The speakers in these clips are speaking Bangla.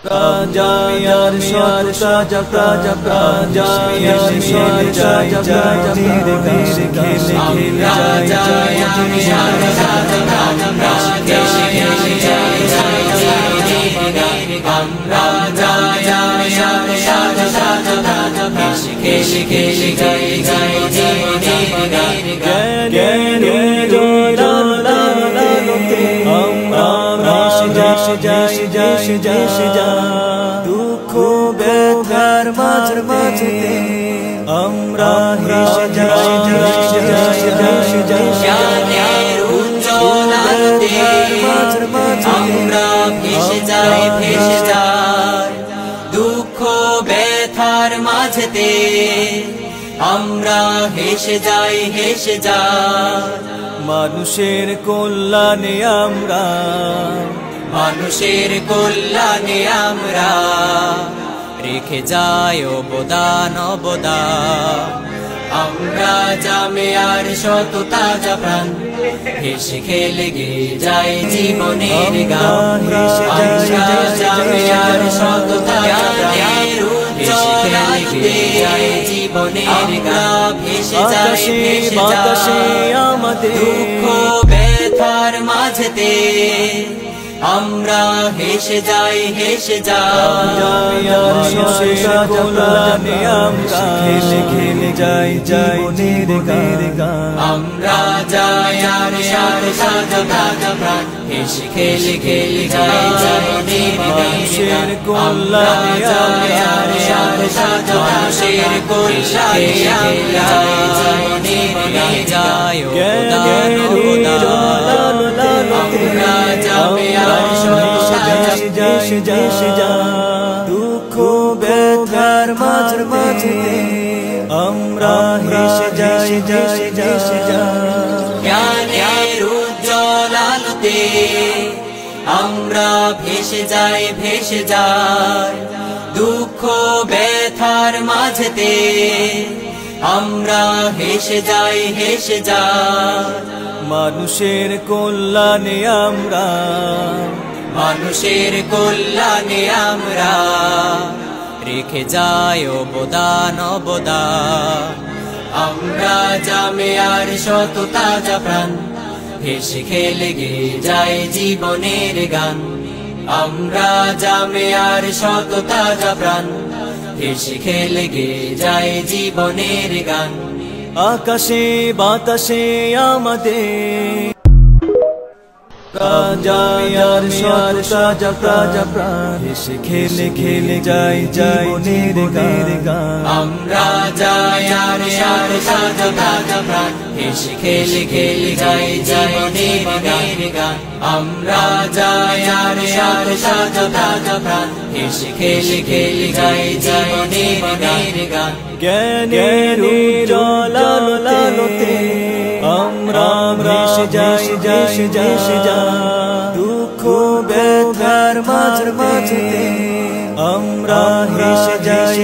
প্রাঞ্জামিয়ার সত্তা প্রাঞ্জামিয়ার সত্তা খেলে দুঃখ ব্যথার মাঝে আমরা হেসে যাই জ্ঞানের উজ্জ্বল আলোতে আমরা ভেসে যাই দুঃখ ব্যথার মাঝেতে আমরা হেসে যাই মানুষের কল্যাণে আমরা রেখে যাই অবদান আমরা জামিয়ার শত তাজা প্রাণ হেসে খেলে গে যাই জীবনের গান আমরা জামিয়ার শত তাজা প্রাণ হেসে খেলে গে যাই জীবনের গান ভেসে যাই আমাদের দুঃখ ব্যথার মাঝেতে আমরা হেসে যাই জামিয়ার কল্যাণে আমরা খেলে যাই জীবনের গান আমরা জামিয়ার সাজা প্রাণ হেসে খেলে যাই জীবনের কল্যাণে জামিয়ার সাজা মানুষের কল্যাণে জীবনের যাই দুঃখ ব্যথার মাঝে আমরা হেসে যাই জ্ঞানের উজ্জ্বল আলোতে আমরা ভেসে যাই দুঃখ ব্যথার মাঝেতে আমরা হেসে যাই মানুষের কল্যাণে আমরা রেখে যাই অবদান আমরা জামিয়ার শত তাজা প্রাণ হেসে খেলে গে যাই জীবনের গান আমরা জামিয়ার শত তাজা প্রাণ হেসে খেলে গে যাই জীবনের গান আকাশে বাতাসে আমাদের প্রাঞ্জামিয়ার সত্তা হেসে খেলে যাই জীবনের গান আমরা জামিয়ার সত্তা প্রাণ হেসে খেলে যাই জীবনের গান আমরা জামিয়ার সত্তা প্রাণ হেসে খেলে যাই জীবনের গান জ্ঞানের উজ্জ্বল আলোতে আমরা ভেসে যাই দুঃখ ব্যথার মাঝে আমরা হেসে যাই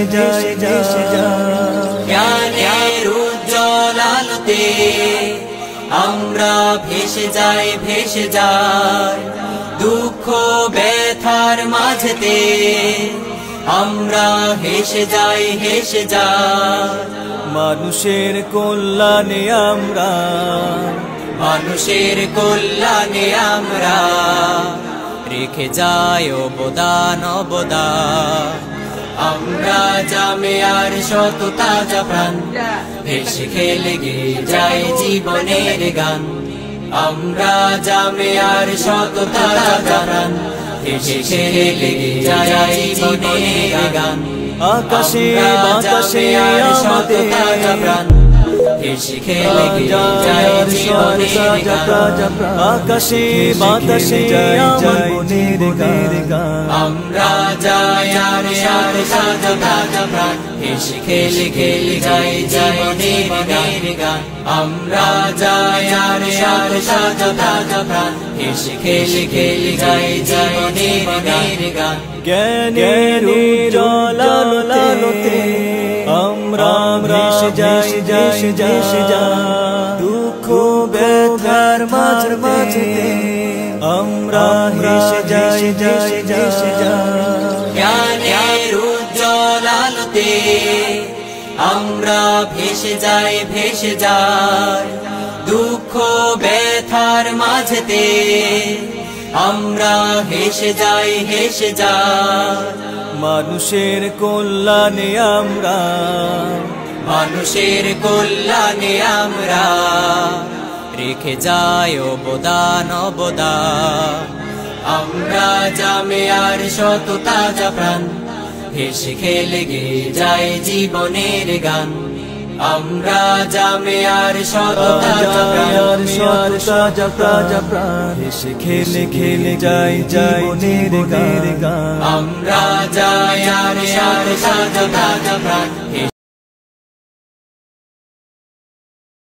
জ্ঞানের উজ্জ্বল আলোতে আমরা ভেসে যাই দুঃখ ব্যথার মাঝেতে আমরা হেসে যাই মানুষের কল্যাণে আমরা রেখে যাই অবদান আমরা জামিয়ার শত তাজা প্রাণ হেসে খেলে গে যাই জীবনের গান আমরা জামিয়ার শত তাজা প্রাণ হেসে খেলে গে যাই জীবনের গান আকাশে বাতাসে আমাদের তাজা প্রাণ হেসে খেলে গে যাই জীবনের গান আকাশে বাতাসে আমাদের গান আমরা জামিয়ার সাজা তাজা প্রাণ হেসে খেলে যাই জীবনের গান আমরা জামিয়ার সাজা তাজা প্রাণ হেসে খেলে যাই জীবনের গান জ্ঞানের উজ্জ্বল আলোতে আমরা ভেসে যাই দুঃখ ব্যথার মাঝে আমরা হেসে যাই আমরা ভেসে যাই দুঃখ ব্যথার মাঝেতে আমরা হেসে যাই মানুষের কল্যাণে আমরা রেখে যাই অবদান আমরা জামিয়ার শত তাজা প্রাণ হেসে খেলে গেয়ে যাই জীবনের গান আমরা জামিয়ার শত তাজা প্রাণ হেসে খেলে যাই জীবনের গান আমরা জামিয়ার শত তাজা প্রাণ